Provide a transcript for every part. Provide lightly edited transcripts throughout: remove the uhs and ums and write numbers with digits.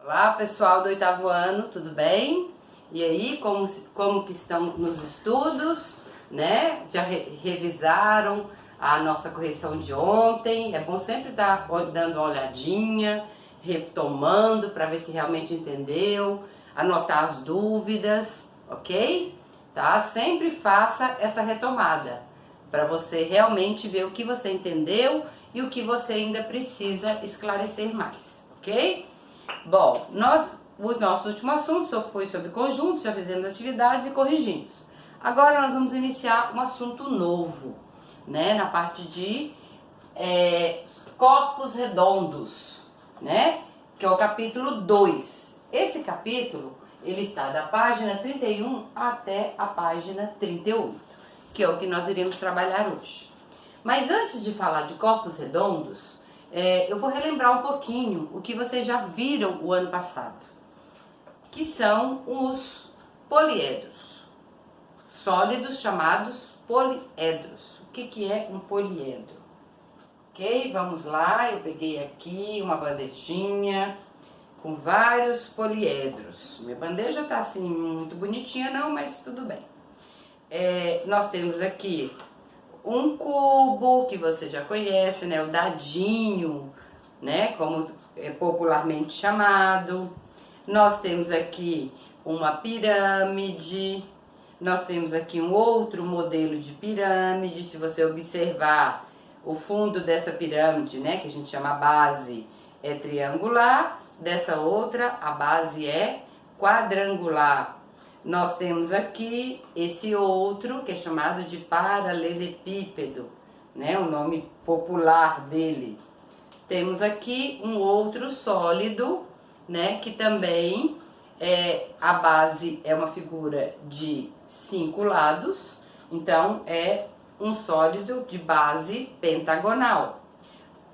Olá pessoal do 8º ano, tudo bem? E aí, como que estão nos estudos, né? Já revisaram a nossa correção de ontem? É bom sempre estar dando uma olhadinha, retomando para ver se realmente entendeu, anotar as dúvidas, ok? Tá? Sempre faça essa retomada para você realmente ver o que você entendeu e o que você ainda precisa esclarecer mais, ok? Bom, o nosso último assunto foi sobre conjuntos, já fizemos atividades e corrigimos. Agora nós vamos iniciar um assunto novo, né, na parte de corpos redondos, né, que é o capítulo 2. Esse capítulo, ele está da página 31 até a página 38, que é o que nós iremos trabalhar hoje. Mas antes de falar de corpos redondos, eu vou relembrar um pouquinho o que vocês já viram o ano passado, que são os poliedros, sólidos chamados poliedros. O que é um poliedro? Ok, vamos lá, eu peguei aqui uma bandejinha com vários poliedros. Minha bandeja tá assim muito bonitinha não, mas tudo bem. Nós temos aqui um cubo, que você já conhece, né? O dadinho, né? Como é popularmente chamado. Nós temos aqui uma pirâmide. Nós temos aqui um outro modelo de pirâmide. Se você observar o fundo dessa pirâmide, né? Que a gente chama base, é triangular. Dessa outra, a base é quadrangular. Nós temos aqui esse outro, que é chamado de paralelepípedo, né? O nome popular dele. Temos aqui um outro sólido, né? Que também a base é uma figura de 5 lados, então é um sólido de base pentagonal.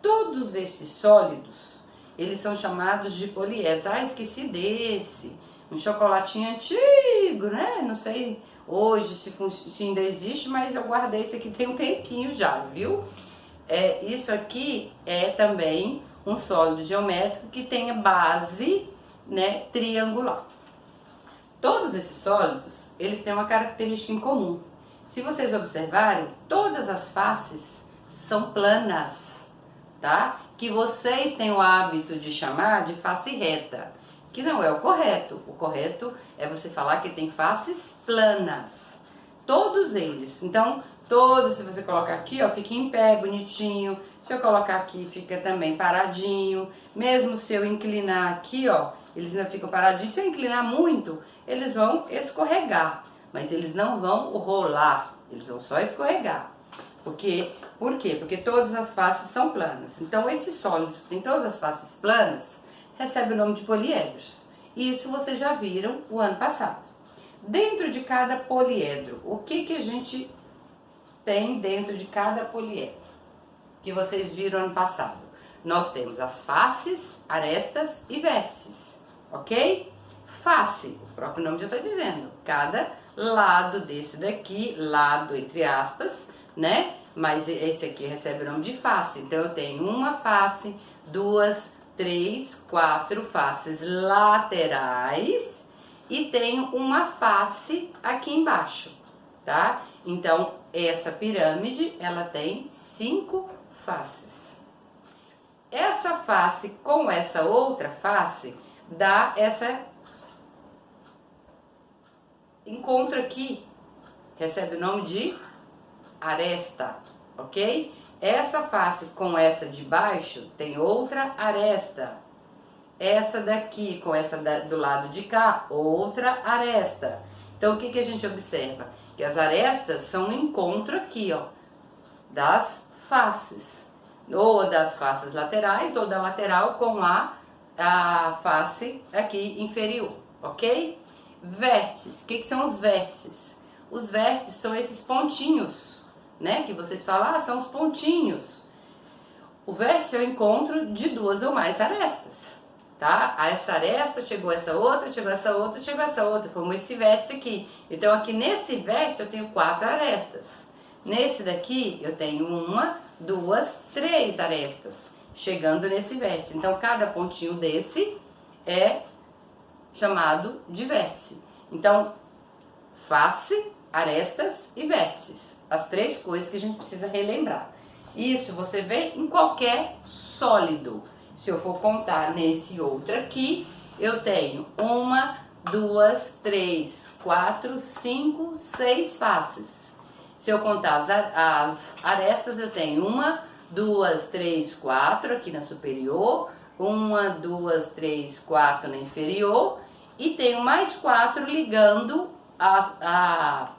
Todos esses sólidos, eles são chamados de poliedros. Ah, esqueci desse. Um chocolatinho antigo, né? Não sei hoje se ainda existe, mas eu guardei esse aqui tem um tempinho já, viu? Isso aqui é também um sólido geométrico que tem a base, né, triangular. Todos esses sólidos, eles têm uma característica em comum. Se vocês observarem, todas as faces são planas, tá? Que vocês têm o hábito de chamar de face reta, que não é o correto. O correto é você falar que tem faces planas. Todos eles. Então, todos, se você colocar aqui, ó, fica em pé, bonitinho. Se eu colocar aqui, fica também paradinho. Mesmo se eu inclinar aqui, ó, eles não ficam paradinhos. Se eu inclinar muito, eles vão escorregar. Mas eles não vão rolar. Eles vão só escorregar. Por quê? Porque todas as faces são planas. Então, esses sólidos que têm todas as faces planas, recebe o nome de poliedros. Isso vocês já viram o ano passado. Dentro de cada poliedro, o que a gente tem dentro de cada poliedro? Que vocês viram ano passado. Nós temos as faces, arestas e vértices, ok? Face, o próprio nome já está dizendo. Cada lado desse daqui, lado entre aspas, né? Mas esse aqui recebe o nome de face. Então, eu tenho uma face, 2, 3, 4 faces laterais e tenho uma face aqui embaixo, tá? Então, essa pirâmide, ela tem 5 faces. Essa face com essa outra face dá essa encontro aqui, recebe o nome de aresta, ok? Essa face com essa de baixo tem outra aresta. Essa daqui com essa do lado de cá, outra aresta. Então, o que a gente observa? Que as arestas são um encontro aqui, ó, das faces. Ou das faces laterais, ou da lateral com a face aqui inferior, ok? Vértices. O que são os vértices? Os vértices são esses pontinhos, né, que vocês falam, são os pontinhos. O vértice é o encontro de 2 ou mais arestas, tá? Essa aresta chegou essa outra, chegou essa outra, chegou essa outra, formou esse vértice aqui. Então, aqui nesse vértice eu tenho 4 arestas. Nesse daqui eu tenho 1, 2, 3 arestas, chegando nesse vértice. Então, cada pontinho desse é chamado de vértice. Então, face, arestas e vértices. As três coisas que a gente precisa relembrar. Isso você vê em qualquer sólido. Se eu for contar nesse outro aqui, eu tenho 1, 2, 3, 4, 5, 6 faces. Se eu contar as arestas, eu tenho 1, 2, 3, 4 aqui na superior, 1, 2, 3, 4 na inferior, e tenho mais 4 ligando a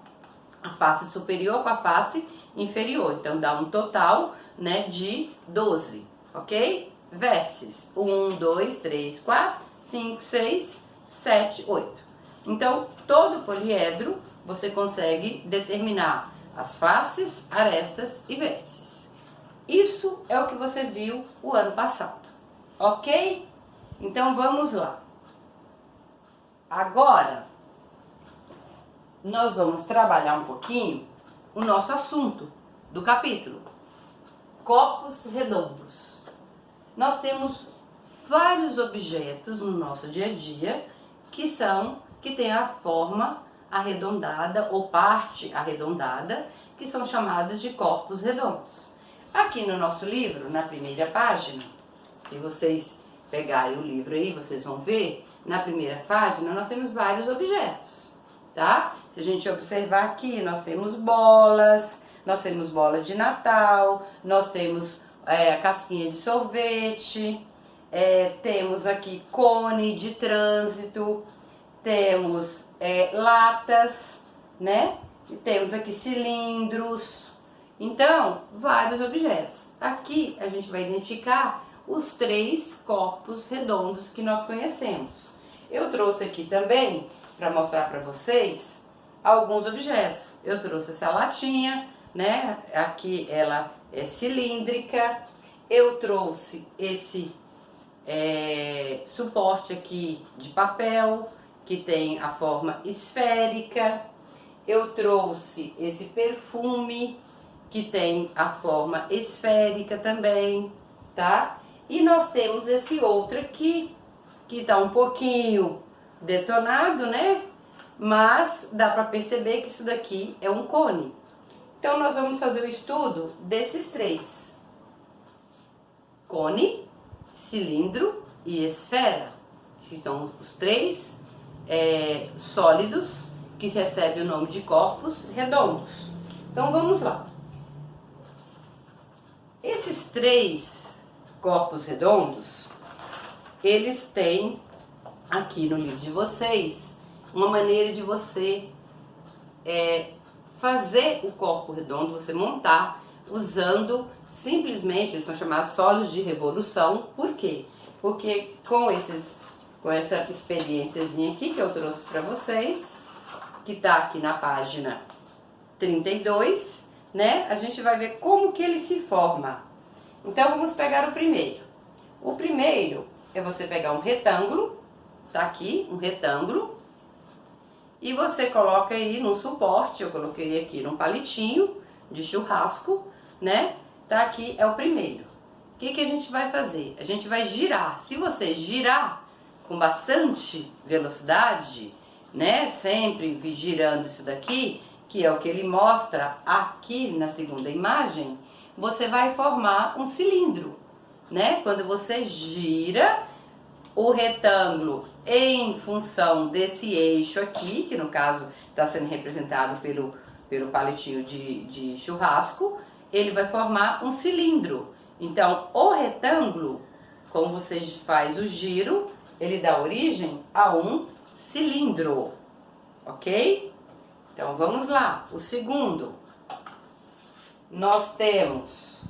face superior com a face inferior. Então dá um total, né, de 12, ok? Vértices: 1, 2, 3, 4, 5, 6, 7, 8. Então, todo poliedro você consegue determinar as faces, arestas e vértices. Isso é o que você viu o ano passado, ok? Então, vamos lá. Agora, nós vamos trabalhar um pouquinho o nosso assunto do capítulo: corpos redondos. Nós temos vários objetos no nosso dia a dia que têm a forma arredondada ou parte arredondada, que são chamados de corpos redondos. Aqui no nosso livro, na primeira página, se vocês pegarem o livro aí, vocês vão ver, na primeira página nós temos vários objetos, tá? Se a gente observar aqui, nós temos bolas, nós temos bola de Natal, nós temos a casquinha de sorvete, temos aqui cone de trânsito, temos latas, né? E temos aqui cilindros. Então, vários objetos. Aqui a gente vai identificar os 3 corpos redondos que nós conhecemos. Eu trouxe aqui também, para mostrar para vocês, alguns objetos. Eu trouxe essa latinha, né? Aqui ela é cilíndrica. Eu trouxe esse suporte aqui de papel, que tem a forma esférica. Eu trouxe esse perfume, que tem a forma esférica também, tá? E nós temos esse outro aqui, que tá um pouquinho detonado, né? Mas dá para perceber que isso daqui é um cone. Então, nós vamos fazer o estudo desses 3. Cone, cilindro e esfera. Esses são os 3 sólidos que recebem o nome de corpos redondos. Então, vamos lá. Esses 3 corpos redondos, eles têm aqui no livro de vocês uma maneira de você fazer o corpo redondo, você montar usando simplesmente, eles são chamados solos de revolução. Por quê? Porque com essa experiênciazinha aqui que eu trouxe para vocês, que tá aqui na página 32, né? A gente vai ver como que ele se forma. Então, vamos pegar o primeiro. O primeiro é você pegar um retângulo, tá aqui, um retângulo, e você coloca aí num suporte. Eu coloquei aqui num palitinho de churrasco, né? Tá aqui, é o primeiro. O que a gente vai fazer? A gente vai girar. Se você girar com bastante velocidade, né? Sempre girando isso daqui, que é o que ele mostra aqui na segunda imagem, você vai formar um cilindro, né? Quando você gira o retângulo em função desse eixo aqui, que no caso está sendo representado pelo palitinho de churrasco, ele vai formar um cilindro. Então, o retângulo, como você faz o giro, ele dá origem a um cilindro, ok? Então, vamos lá. O segundo, nós temos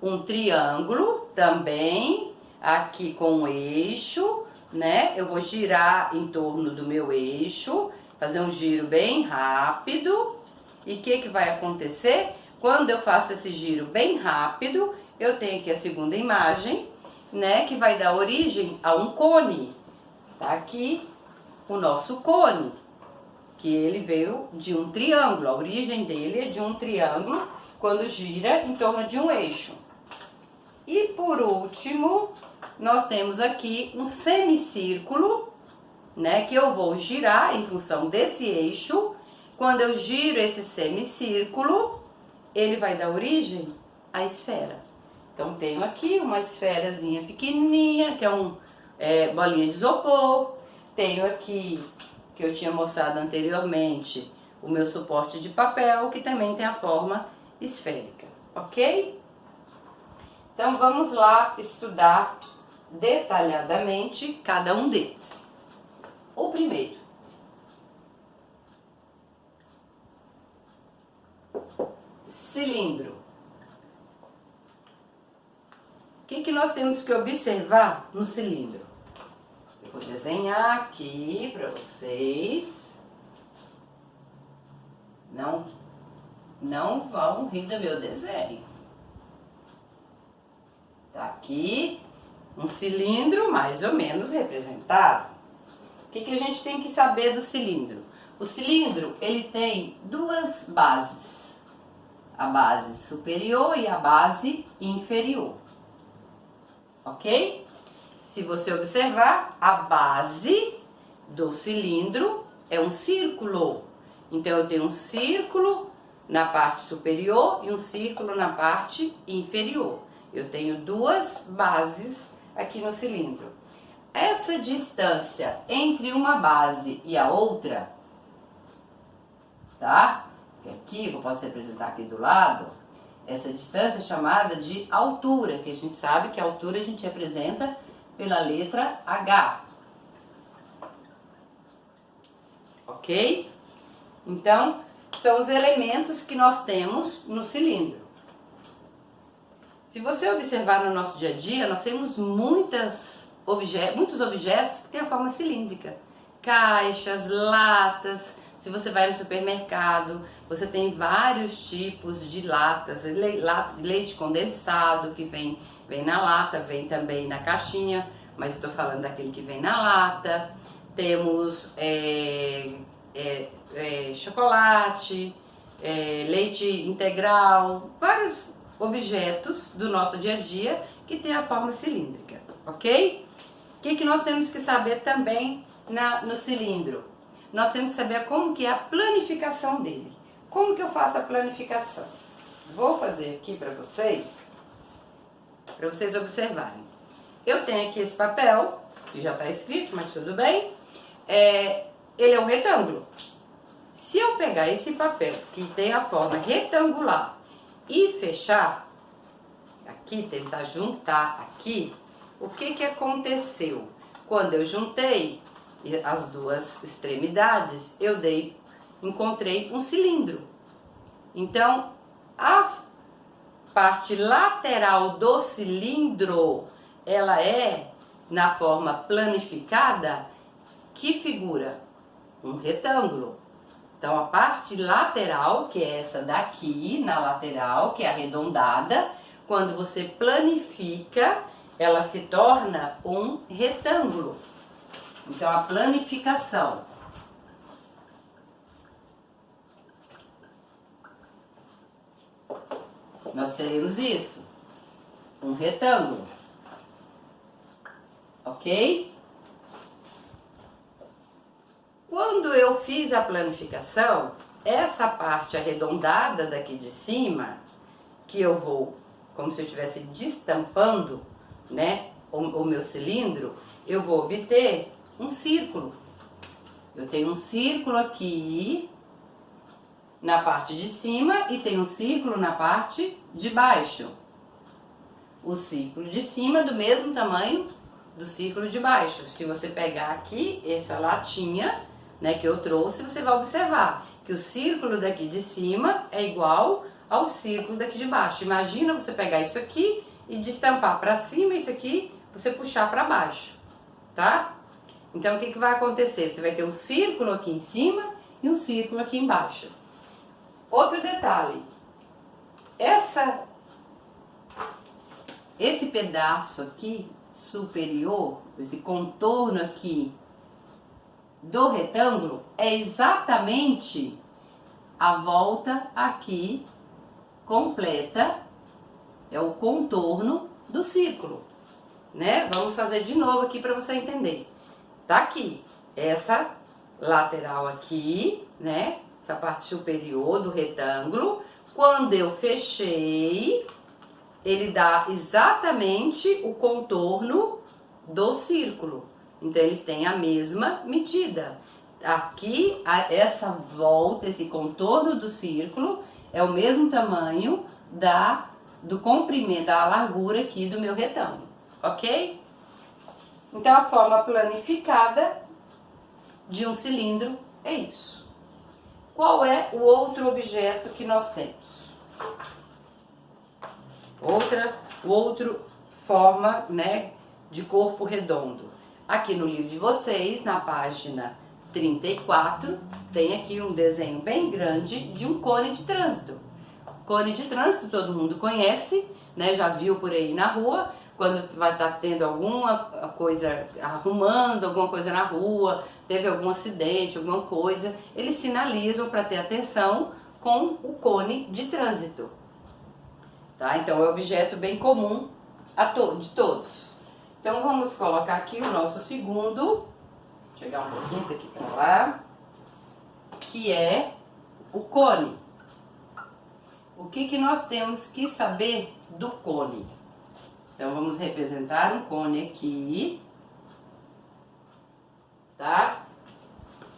um triângulo também, aqui com um eixo, né? Eu vou girar em torno do meu eixo, fazer um giro bem rápido. E o que vai acontecer? Quando eu faço esse giro bem rápido, eu tenho aqui a segunda imagem, né? Que vai dar origem a um cone. Tá aqui o nosso cone, que ele veio de um triângulo. A origem dele é de um triângulo quando gira em torno de um eixo. E por último, nós temos aqui um semicírculo, né, que eu vou girar em função desse eixo. Quando eu giro esse semicírculo, ele vai dar origem à esfera. Então, tenho aqui uma esferazinha pequenininha, que é bolinha de isopor. Tenho aqui, que eu tinha mostrado anteriormente, o meu suporte de papel, que também tem a forma esférica, ok? Então, vamos lá estudar detalhadamente cada um deles. O primeiro. Cilindro. O que nós temos que observar no cilindro? Eu vou desenhar aqui para vocês. Não vão rir do meu desenho. Tá aqui um cilindro mais ou menos representado. O que a gente tem que saber do cilindro? O cilindro, ele tem duas bases. A base superior e a base inferior. Ok? Se você observar, a base do cilindro é um círculo. Então, eu tenho um círculo na parte superior e um círculo na parte inferior. Eu tenho duas bases aqui no cilindro. Essa distância entre uma base e a outra, tá? Aqui, eu posso representar aqui do lado, essa distância é chamada de altura, que a gente sabe que a altura a gente representa pela letra H. Ok? Então, são os elementos que nós temos no cilindro. Se você observar no nosso dia a dia, nós temos muitos objetos que têm a forma cilíndrica. Caixas, latas. Se você vai no supermercado, você tem vários tipos de latas. Leite condensado, que vem na lata, vem também na caixinha, mas eu estou falando daquele que vem na lata. Temos chocolate, leite integral, vários objetos do nosso dia a dia que tem a forma cilíndrica, ok? O que nós temos que saber também no cilindro? Nós temos que saber como que é a planificação dele. Como que eu faço a planificação? Vou fazer aqui para vocês observarem. Eu tenho aqui esse papel, que já está escrito, mas tudo bem. Ele é um retângulo. Se eu pegar esse papel, que tem a forma retangular, e fechar, aqui, tentar juntar aqui, o que aconteceu? Quando eu juntei as duas extremidades, eu encontrei um cilindro. Então, a parte lateral do cilindro, ela é na forma planificada, que figura um retângulo. Então, a parte lateral, que é essa daqui, na lateral, que é arredondada, quando você planifica, ela se torna um retângulo. Então, a planificação. Nós teremos isso, um retângulo. Ok? Quando eu fiz a planificação, essa parte arredondada daqui de cima, que eu vou, como se eu estivesse destampando, né, o meu cilindro, eu vou obter um círculo. Eu tenho um círculo aqui na parte de cima e tenho um círculo na parte de baixo. O círculo de cima do mesmo tamanho do círculo de baixo. Se você pegar aqui essa latinha, né, que eu trouxe, você vai observar que o círculo daqui de cima é igual ao círculo daqui de baixo. Imagina você pegar isso aqui e destampar para cima, isso aqui você puxar para baixo, tá? Então, o que vai acontecer? Você vai ter um círculo aqui em cima e um círculo aqui embaixo. Outro detalhe, esse pedaço aqui superior, esse contorno aqui do retângulo, é exatamente a volta aqui completa, é o contorno do círculo. né? Vamos fazer de novo aqui para você entender. Tá aqui, essa lateral aqui, né? Essa parte superior do retângulo. Quando eu fechei, ele dá exatamente o contorno do círculo. Então, eles têm a mesma medida. Aqui, essa volta, esse contorno do círculo é o mesmo tamanho do comprimento, da largura aqui do meu retângulo, ok? Então, a forma planificada de um cilindro é isso. Qual é o outro objeto que nós temos? Outra forma, né, de corpo redondo. Aqui no livro de vocês, na página 34, tem aqui um desenho bem grande de um cone de trânsito. Cone de trânsito todo mundo conhece, né? Já viu por aí na rua, quando vai estar tendo alguma coisa, arrumando alguma coisa na rua, teve algum acidente, alguma coisa, eles sinalizam para ter atenção com o cone de trânsito. Tá? Então é um objeto bem comum de todos. Então vamos colocar aqui o nosso segundo, chegar um pouquinho isso aqui para lá, que é o cone. O que nós temos que saber do cone? Então vamos representar um cone aqui, tá?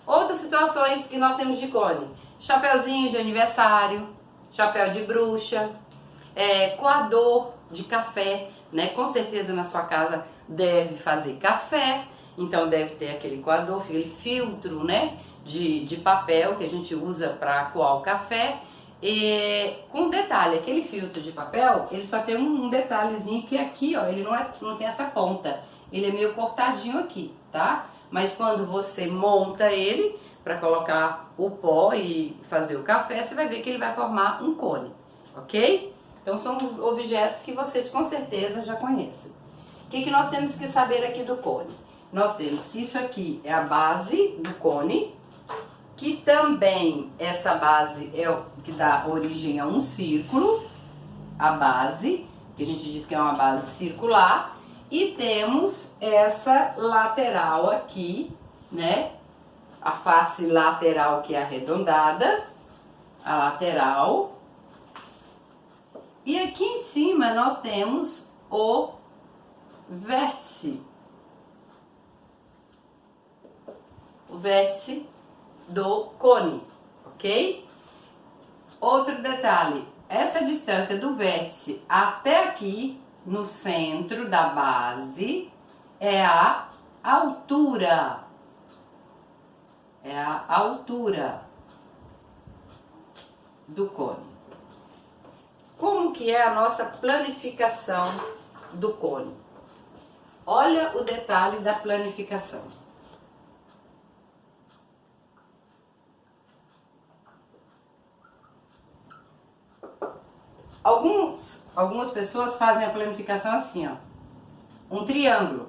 Outras situações que nós temos de cone: chapeuzinho de aniversário, chapéu de bruxa, coador de café, né? Com certeza na sua casa deve fazer café, então deve ter aquele coador, aquele filtro, né? De papel que a gente usa para coar o café. E, com detalhe, aquele filtro de papel, ele só tem um detalhezinho que aqui, ó, ele não tem essa ponta, ele é meio cortadinho aqui, tá? Mas quando você monta ele para colocar o pó e fazer o café, você vai ver que ele vai formar um cone, ok? Então são objetos que vocês com certeza já conhecem. O que nós temos que saber aqui do cone? Nós temos que isso aqui é a base do cone, que também essa base é o que dá origem a um círculo, a base, que a gente diz que é uma base circular, e temos essa lateral aqui, né? A face lateral que é arredondada, a lateral. E aqui em cima nós temos o vértice. O vértice do cone, ok? Outro detalhe, essa distância do vértice até aqui, no centro da base, é a altura. É a altura do cone. Como que é a nossa planificação do cone? Olha o detalhe da planificação. Algumas pessoas fazem a planificação assim, ó. Um triângulo.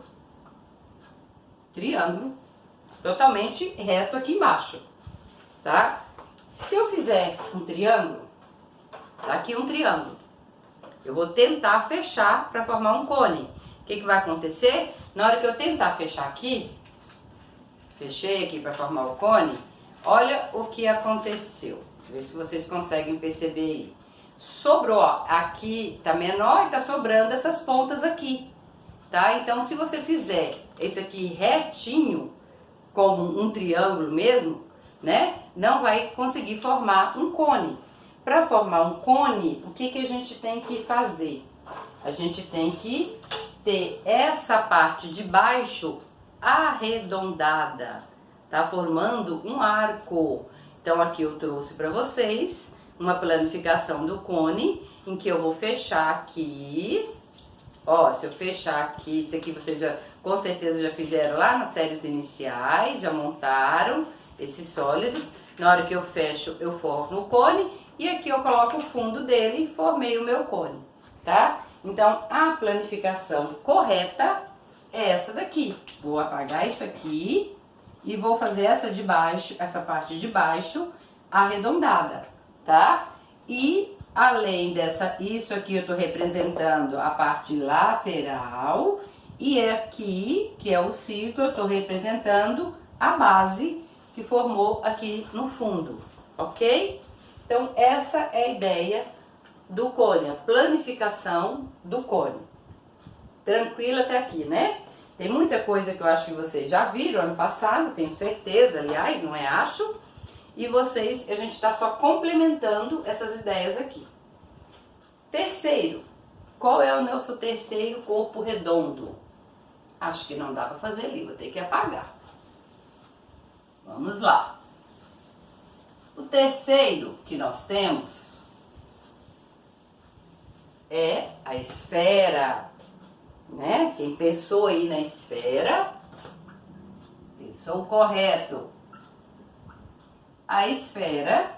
Triângulo. Totalmente reto aqui embaixo. Tá? Se eu fizer um triângulo, tá aqui um triângulo. Eu vou tentar fechar para formar um cone. O que vai acontecer? Na hora que eu tentar fechar aqui, fechei aqui para formar o cone, olha o que aconteceu. Vê se vocês conseguem perceber aí. Sobrou, ó, aqui tá menor e tá sobrando essas pontas aqui, tá? Então, se você fizer esse aqui retinho, como um triângulo mesmo, né? Não vai conseguir formar um cone. Para formar um cone, o que a gente tem que fazer? A gente tem que ter essa parte de baixo arredondada, tá? Formando um arco. Então, aqui eu trouxe para vocês uma planificação do cone, em que eu vou fechar aqui. Ó, se eu fechar aqui, isso aqui vocês já, com certeza já fizeram lá nas séries iniciais, já montaram esses sólidos. Na hora que eu fecho, eu formo o cone, e aqui eu coloco o fundo dele e formei o meu cone, tá? Então, a planificação correta é essa daqui. Vou apagar isso aqui e vou fazer essa de baixo, essa parte de baixo arredondada, tá? E além dessa, isso aqui eu tô representando a parte lateral, E aqui, que é o círculo, eu estou representando a base que formou aqui no fundo, ok? Então, essa é a ideia do cone, a planificação do cone. Tranquilo até aqui, né? Tem muita coisa que eu acho que vocês já viram ano passado, tenho certeza, aliás, não é acho. E a gente está só complementando essas ideias aqui. Terceiro, qual é o nosso terceiro corpo redondo? Acho que não dá para fazer ali, vou ter que apagar. Vamos lá. O terceiro que nós temos é a esfera, né? Quem pensou aí na esfera, pensou correto. A esfera,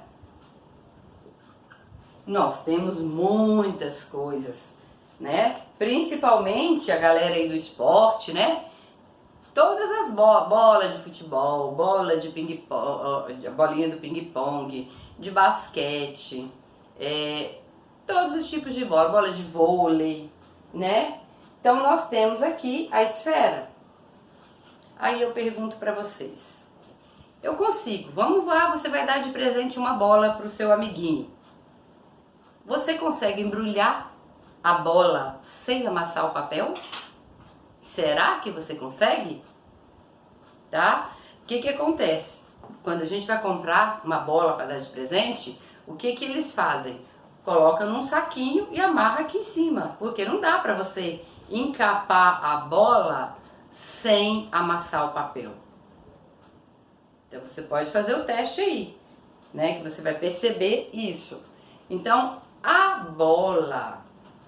nós temos muitas coisas, né? Principalmente a galera aí do esporte, né? Todas as bolas de futebol, bola de ping-pong, a bolinha do ping-pong, de basquete, todos os tipos de bola, bola de vôlei, né? Então nós temos aqui a esfera. Aí eu pergunto para vocês, eu consigo, vamos lá, você vai dar de presente uma bola para o seu amiguinho. Você consegue embrulhar a bola sem amassar o papel? Será que você consegue? Tá? O que acontece? Quando a gente vai comprar uma bola para dar de presente, o que eles fazem? Coloca num saquinho e amarra aqui em cima, porque não dá para você encapar a bola sem amassar o papel. Então você pode fazer o teste aí, né? Que você vai perceber isso. Então a bola,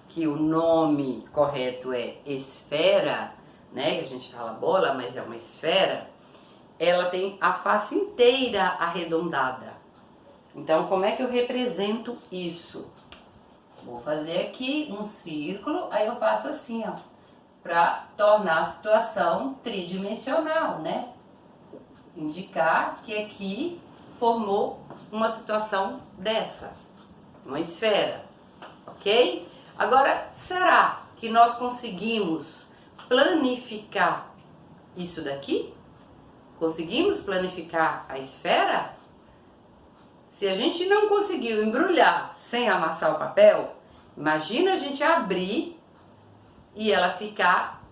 que o nome correto é esfera, né? Que a gente fala bola, mas é uma esfera. Ela tem a face inteira arredondada. Então como é que eu represento isso? Vou fazer aqui um círculo, aí eu faço assim, ó, para tornar a situação tridimensional, né? Indicar que aqui formou uma situação dessa, uma esfera, ok? Agora, será que nós conseguimos planificar isso daqui? Conseguimos planificar a esfera? Se a gente não conseguiu embrulhar sem amassar o papel, imagina a gente abrir e ela ficar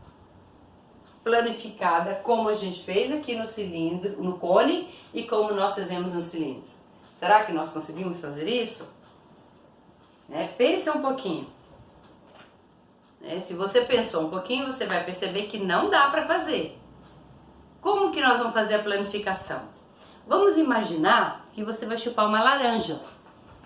planificada como a gente fez aqui no cilindro, no cone, e como nós fizemos no cilindro. Será que nós conseguimos fazer isso? Pensa um pouquinho. Se você pensou um pouquinho, você vai perceber que não dá para fazer. Como que nós vamos fazer a planificação? Vamos imaginar que você vai chupar uma laranja,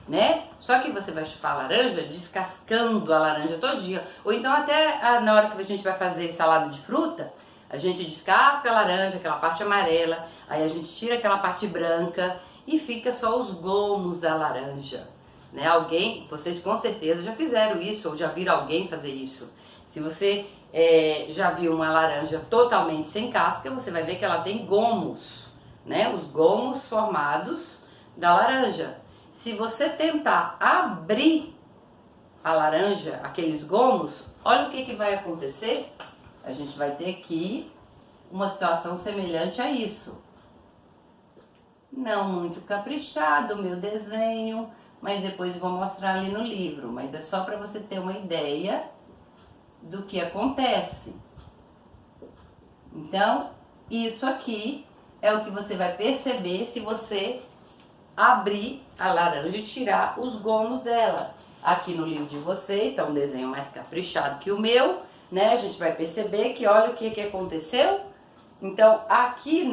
né? Só que você vai chupar a laranja descascando a laranja todinha. Ou então até na hora que a gente vai fazer salada de fruta, a gente descasca a laranja, aquela parte amarela, aí a gente tira aquela parte branca e fica só os gomos da laranja, né? Vocês com certeza já fizeram isso ou já viram alguém fazer isso. Se você já viu uma laranja totalmente sem casca, você vai ver que ela tem gomos, né? Os gomos formados da laranja. Se você tentar abrir a laranja, aqueles gomos, olha o que vai acontecer. A gente vai ter aqui uma situação semelhante a isso. Não muito caprichado o meu desenho, mas depois vou mostrar ali no livro. Mas é só para você ter uma ideia do que acontece. Então, isso aqui é o que você vai perceber se você abrir a laranja e tirar os gomos dela. Aqui no livro de vocês está um desenho mais caprichado que o meu, né? A gente vai perceber que olha o que aconteceu. Então aqui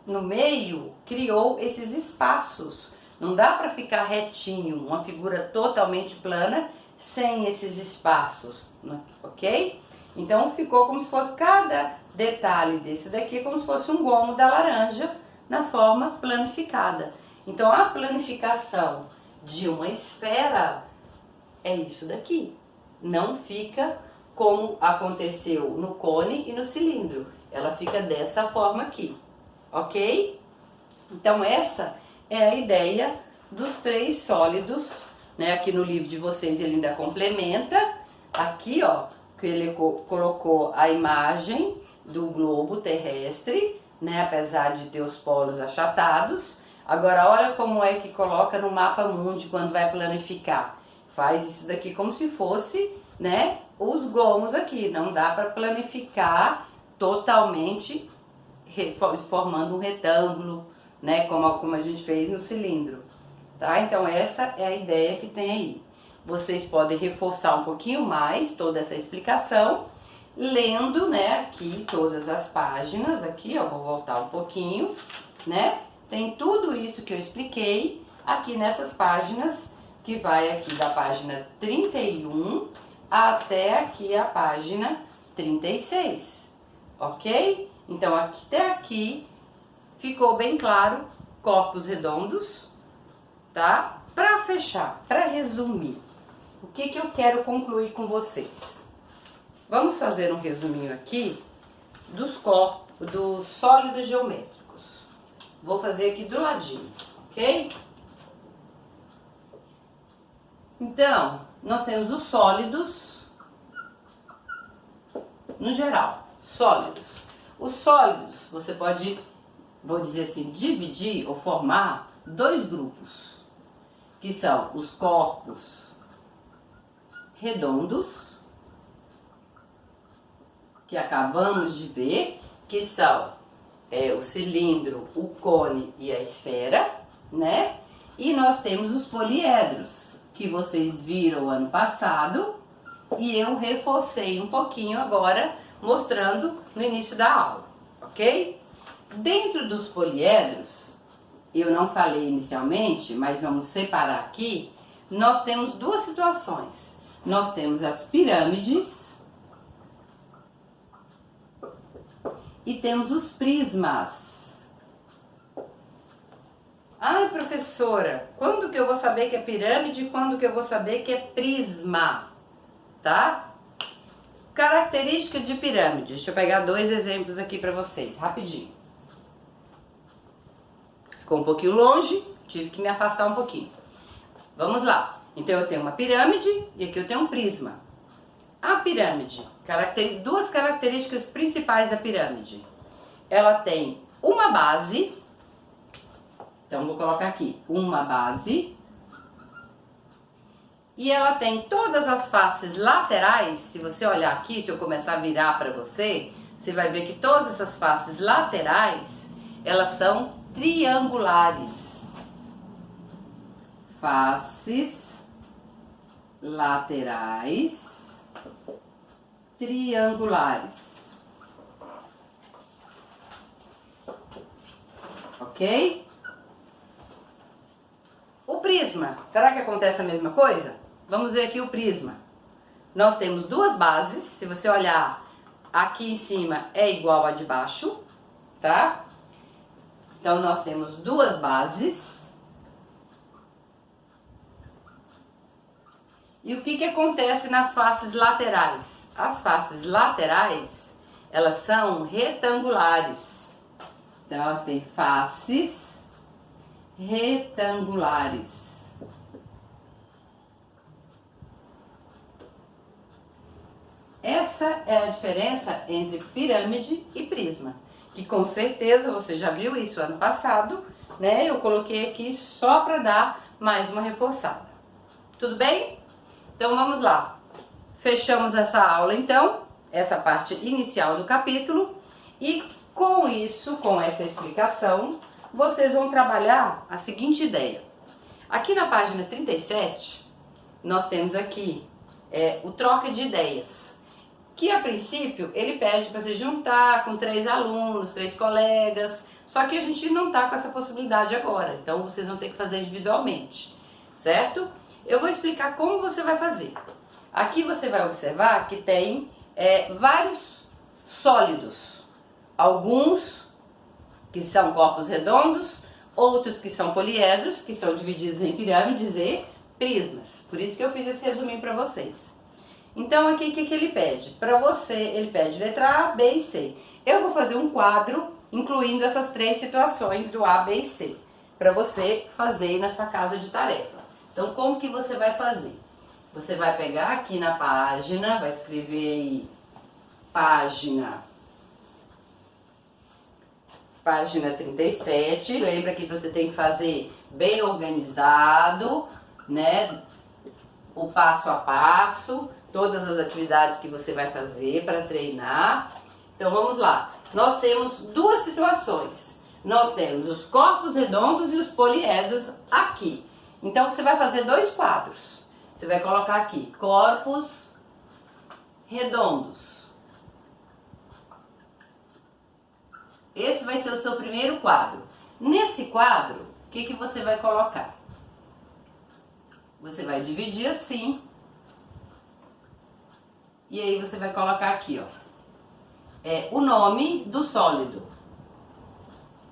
no meio criou esses espaços. Não dá para ficar retinho, uma figura totalmente plana sem esses espaços, ok? Então ficou como se fosse cada detalhe desse daqui, como se fosse um gomo da laranja na forma planificada. Então a planificação de uma esfera é isso daqui. Não fica como aconteceu no cone e no cilindro. Ela fica dessa forma aqui, ok? Então essa é a ideia dos três sólidos, né? Aqui no livro de vocês ele ainda complementa. Aqui, ó, que ele colocou a imagem do globo terrestre, né, apesar de ter os polos achatados. Agora olha como é que coloca no mapa mundi quando vai planificar. Faz isso daqui como se fosse, né, os gomos aqui. Não dá para planificar totalmente formando um retângulo, né, como a gente fez no cilindro, tá? Então essa é a ideia que tem aí. Vocês podem reforçar um pouquinho mais toda essa explicação, lendo, né, aqui todas as páginas, aqui, ó, vou voltar um pouquinho, né? Tem tudo isso que eu expliquei aqui nessas páginas, que vai aqui da página 31 até aqui a página 36, ok? Então, até aqui ficou bem claro, corpos redondos, tá? Para fechar, para resumir, o que eu quero concluir com vocês? Vamos fazer um resuminho aqui dos corpos, dos sólidos geométricos. Vou fazer aqui do ladinho, ok? Então, nós temos os sólidos, no geral, sólidos. Os sólidos, você pode, vou dizer assim, dividir ou formar dois grupos, que são os corpos redondos, que acabamos de ver, que são o cilindro, o cone e a esfera, né? E nós temos os poliedros, que vocês viram ano passado, e eu reforcei um pouquinho agora, mostrando no início da aula, ok? Dentro dos poliedros, eu não falei inicialmente, mas vamos separar aqui, nós temos duas situações. Nós temos as pirâmides e temos os prismas. Ai, professora, quando que eu vou saber que é pirâmide e quando que eu vou saber que é prisma? Tá? Característica de pirâmide. Deixa eu pegar dois exemplos aqui para vocês, rapidinho. Ficou um pouquinho longe, tive que me afastar um pouquinho. Vamos lá. Então eu tenho uma pirâmide e aqui eu tenho um prisma. A pirâmide, duas características principais da pirâmide. Ela tem uma base, então vou colocar aqui, uma base. E ela tem todas as faces laterais. Se você olhar aqui, se eu começar a virar para você, você vai ver que todas essas faces laterais, elas são triangulares. Faces laterais triangulares. Ok? O prisma, será que acontece a mesma coisa? Vamos ver aqui o prisma. Nós temos duas bases, se você olhar aqui em cima é igual a de baixo, tá? Então nós temos duas bases. E o que acontece nas faces laterais? As faces laterais, elas são retangulares. Então elas têm faces retangulares. Essa é a diferença entre pirâmide e prisma, que com certeza você já viu isso ano passado, né? Eu coloquei aqui só para dar mais uma reforçada. Tudo bem? Então vamos lá. Fechamos essa aula então, essa parte inicial do capítulo, e com isso, com essa explicação, vocês vão trabalhar a seguinte ideia. Aqui na página 37, nós temos aqui o troca de ideias, que a princípio ele pede para você juntar com 3 alunos, 3 colegas, só que a gente não está com essa possibilidade agora, então vocês vão ter que fazer individualmente, certo? Eu vou explicar como você vai fazer. Aqui você vai observar que tem vários sólidos, alguns que são corpos redondos, outros que são poliedros, que são divididos em pirâmides e prismas. Por isso que eu fiz esse resuminho para vocês. Então aqui o que ele pede? Para você, ele pede letra A, B e C. Eu vou fazer um quadro incluindo essas 3 situações do A, B e C, para você fazer na sua casa de tarefa. Então como que você vai fazer? Você vai pegar aqui na página, vai escrever aí página 37. Lembra que você tem que fazer bem organizado, né? O passo a passo, todas as atividades que você vai fazer para treinar. Então vamos lá. Nós temos duas situações. Nós temos os corpos redondos e os poliedros aqui. Então você vai fazer dois quadros. Você vai colocar aqui corpos redondos. Esse vai ser o seu primeiro quadro. Nesse quadro, o que você vai colocar? Você vai dividir assim. E aí você vai colocar aqui, ó. O nome do sólido.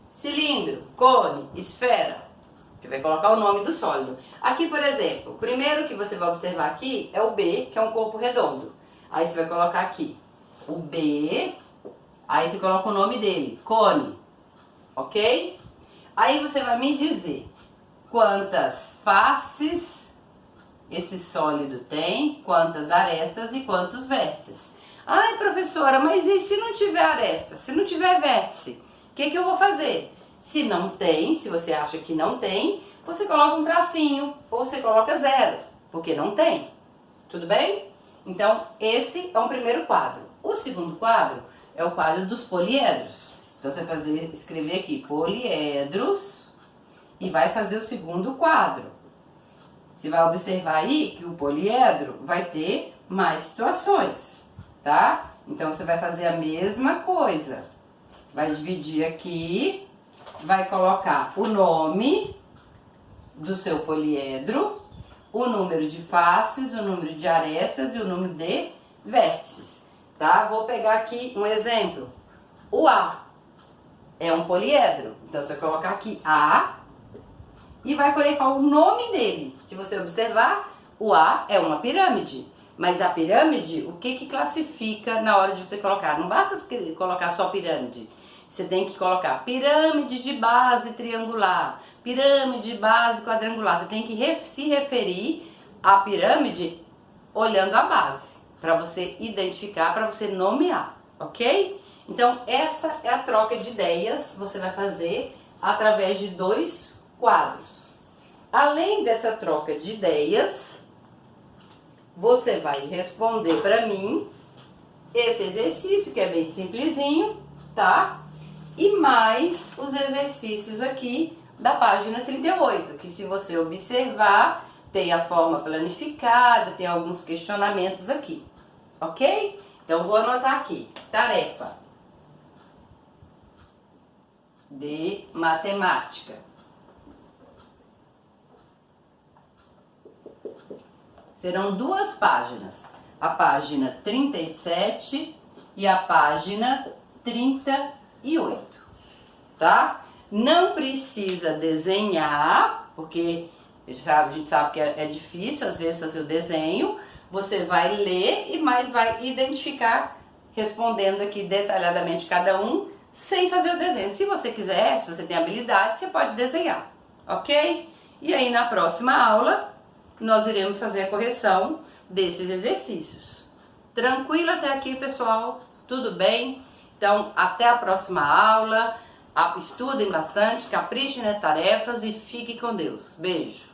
Cilindro, cone, esfera. Você vai colocar o nome do sólido. Aqui, por exemplo, o primeiro que você vai observar aqui é o B, que é um corpo redondo. Aí você vai colocar aqui o B, aí você coloca o nome dele, cone, ok? Aí você vai me dizer quantas faces esse sólido tem, quantas arestas e quantos vértices. Ai, professora, mas e se não tiver aresta, se não tiver vértice? O que eu vou fazer? Se não tem, se você acha que não tem, você coloca um tracinho ou você coloca 0, porque não tem. Tudo bem? Então, esse é o primeiro quadro. O segundo quadro é o quadro dos poliedros. Então, você vai escrever aqui poliedros e vai fazer o segundo quadro. Você vai observar aí que o poliedro vai ter mais situações, tá? Então, você vai fazer a mesma coisa. Vai dividir aqui, vai colocar o nome do seu poliedro, o número de faces, o número de arestas e o número de vértices, tá? Vou pegar aqui um exemplo. O A é um poliedro, então você vai colocar aqui A e vai colocar o nome dele. Se você observar, o A é uma pirâmide. Mas a pirâmide, o que classifica na hora de você colocar? Não basta colocar só pirâmide. Você tem que colocar pirâmide de base triangular, pirâmide de base quadrangular. Você tem que se referir à pirâmide olhando a base, para você identificar, para você nomear, ok? Então, essa é a troca de ideias, você vai fazer através de dois quadros. Além dessa troca de ideias, você vai responder para mim esse exercício, que é bem simplesinho, tá? E mais os exercícios aqui da página 38, que se você observar, tem a forma planificada, tem alguns questionamentos aqui, ok? Então, vou anotar aqui, tarefa de matemática. Serão duas páginas, a página 37 e a página 38, tá? Não precisa desenhar, porque a gente sabe que é difícil às vezes fazer o desenho. Você vai ler e mais vai identificar, respondendo aqui detalhadamente cada um, sem fazer o desenho. Se você quiser, se você tem habilidade, você pode desenhar, ok? E aí na próxima aula, nós iremos fazer a correção desses exercícios. Tranquilo até aqui, pessoal? Tudo bem? Então, até a próxima aula. Estudem bastante, caprichem nas tarefas e fiquem com Deus. Beijo!